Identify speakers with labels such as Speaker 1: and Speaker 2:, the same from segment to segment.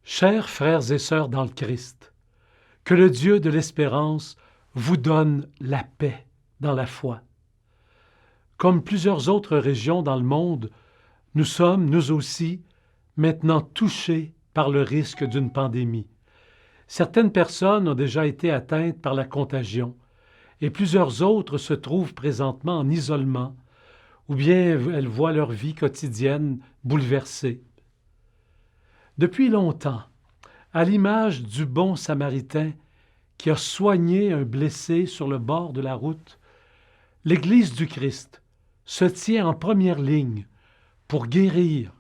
Speaker 1: Chers frères et sœurs dans le Christ, que le Dieu de l'espérance vous donne la paix dans la foi. Comme plusieurs autres régions dans le monde, nous sommes, nous aussi, maintenant touchés par le risque d'une pandémie. Certaines personnes ont déjà été atteintes par la contagion et plusieurs autres se trouvent présentement en isolement ou bien elles voient leur vie quotidienne bouleversée. Depuis longtemps, à l'image du bon Samaritain qui a soigné un blessé sur le bord de la route, l'Église du Christ se tient en première ligne pour guérir,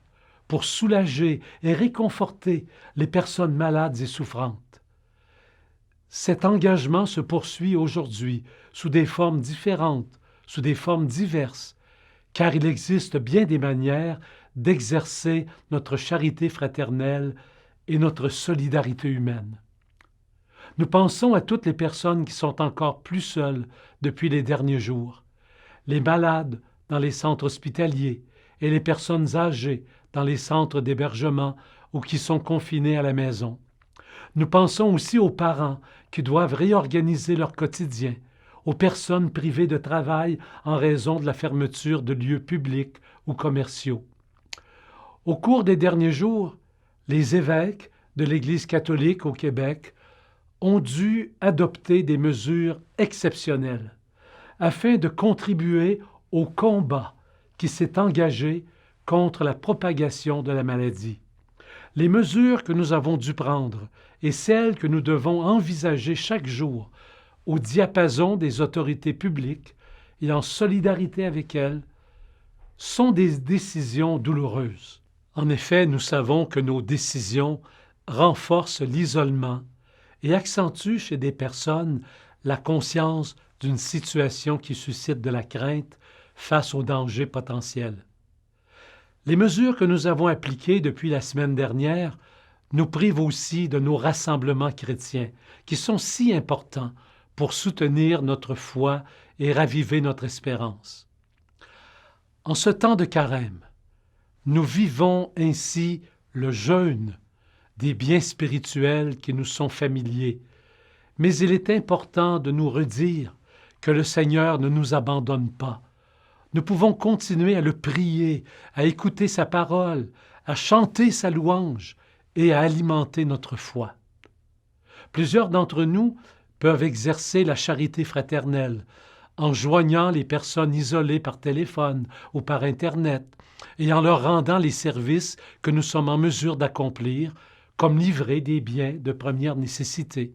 Speaker 1: pour soulager et réconforter les personnes malades et souffrantes. Cet engagement se poursuit aujourd'hui sous des formes différentes, sous des formes diverses, car il existe bien des manières d'exercer notre charité fraternelle et notre solidarité humaine. Nous pensons à toutes les personnes qui sont encore plus seules depuis les derniers jours, les malades dans les centres hospitaliers et les personnes âgées dans les centres d'hébergement ou qui sont confinées à la maison. Nous pensons aussi aux parents qui doivent réorganiser leur quotidien, aux personnes privées de travail en raison de la fermeture de lieux publics ou commerciaux. Au cours des derniers jours, les évêques de l'Église catholique au Québec ont dû adopter des mesures exceptionnelles afin de contribuer au combat qui s'est engagé contre la propagation de la maladie. Les mesures que nous avons dû prendre et celles que nous devons envisager chaque jour au diapason des autorités publiques et en solidarité avec elles sont des décisions douloureuses. En effet, nous savons que nos décisions renforcent l'isolement et accentuent chez des personnes la conscience d'une situation qui suscite de la crainte face aux dangers potentiels. Les mesures que nous avons appliquées depuis la semaine dernière nous privent aussi de nos rassemblements chrétiens, qui sont si importants pour soutenir notre foi et raviver notre espérance. En ce temps de carême, nous vivons ainsi le jeûne des biens spirituels qui nous sont familiers, mais il est important de nous redire que le Seigneur ne nous abandonne pas. Nous pouvons continuer à le prier, à écouter sa parole, à chanter sa louange et à alimenter notre foi. Plusieurs d'entre nous peuvent exercer la charité fraternelle en joignant les personnes isolées par téléphone ou par Internet et en leur rendant les services que nous sommes en mesure d'accomplir, comme livrer des biens de première nécessité.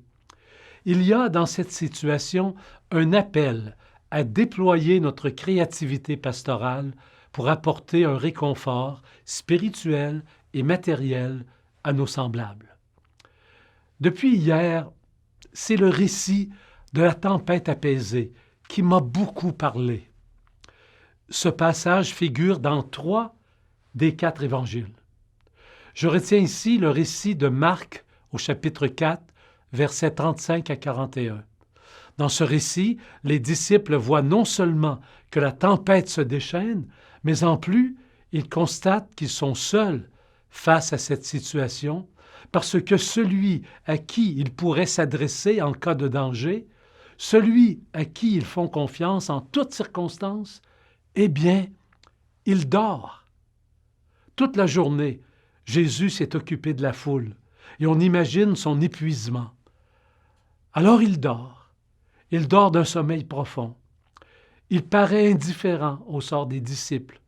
Speaker 1: Il y a dans cette situation un appel à déployer notre créativité pastorale pour apporter un réconfort spirituel et matériel à nos semblables. Depuis hier, c'est le récit de la tempête apaisée qui m'a beaucoup parlé. Ce passage figure dans 3 des 4 évangiles. Je retiens ici le récit de Marc au chapitre 4, versets 35 à 41. Dans ce récit, les disciples voient non seulement que la tempête se déchaîne, mais en plus, ils constatent qu'ils sont seuls face à cette situation, parce que celui à qui ils pourraient s'adresser en cas de danger, celui à qui ils font confiance en toutes circonstances, eh bien, il dort. Toute la journée, Jésus s'est occupé de la foule, et on imagine son épuisement. Alors il dort. Il dort d'un sommeil profond. Il paraît indifférent au sort des disciples.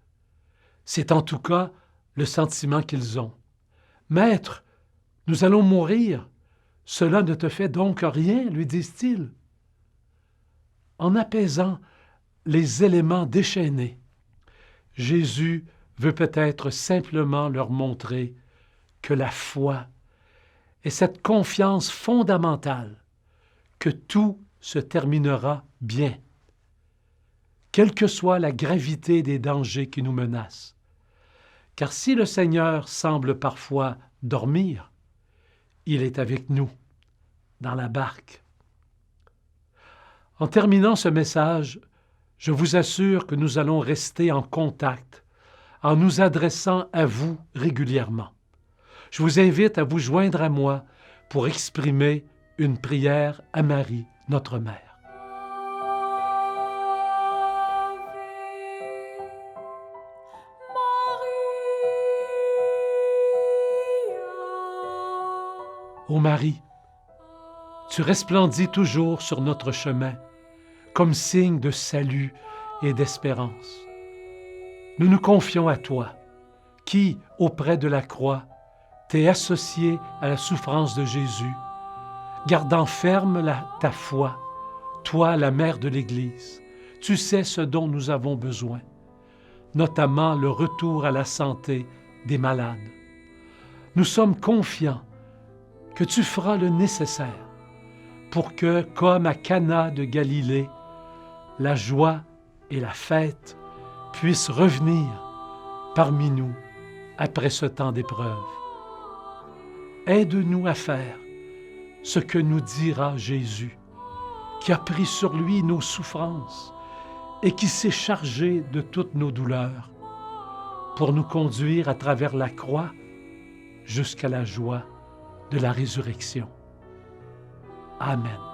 Speaker 1: C'est en tout cas le sentiment qu'ils ont. « Maître, nous allons mourir. Cela ne te fait donc rien, lui disent-ils. » En apaisant les éléments déchaînés, Jésus veut peut-être simplement leur montrer que la foi est cette confiance fondamentale que tout se terminera bien, quelle que soit la gravité des dangers qui nous menacent. Car si le Seigneur semble parfois dormir, il est avec nous, dans la barque. En terminant ce message, je vous assure que nous allons rester en contact en nous adressant à vous régulièrement. Je vous invite à vous joindre à moi pour exprimer une prière à Marie, notre Mère. Ô Marie, tu resplendis toujours sur notre chemin, comme signe de salut et d'espérance. Nous nous confions à toi, qui, auprès de la croix, t'es associé à la souffrance de Jésus, gardant ferme ta foi, toi, la mère de l'Église. Tu sais ce dont nous avons besoin, notamment le retour à la santé des malades. Nous sommes confiants que tu feras le nécessaire pour que, comme à Cana de Galilée, la joie et la fête puissent revenir parmi nous après ce temps d'épreuve. Aide-nous à faire ce que nous dira Jésus, qui a pris sur lui nos souffrances et qui s'est chargé de toutes nos douleurs, pour nous conduire à travers la croix jusqu'à la joie de la résurrection. Amen.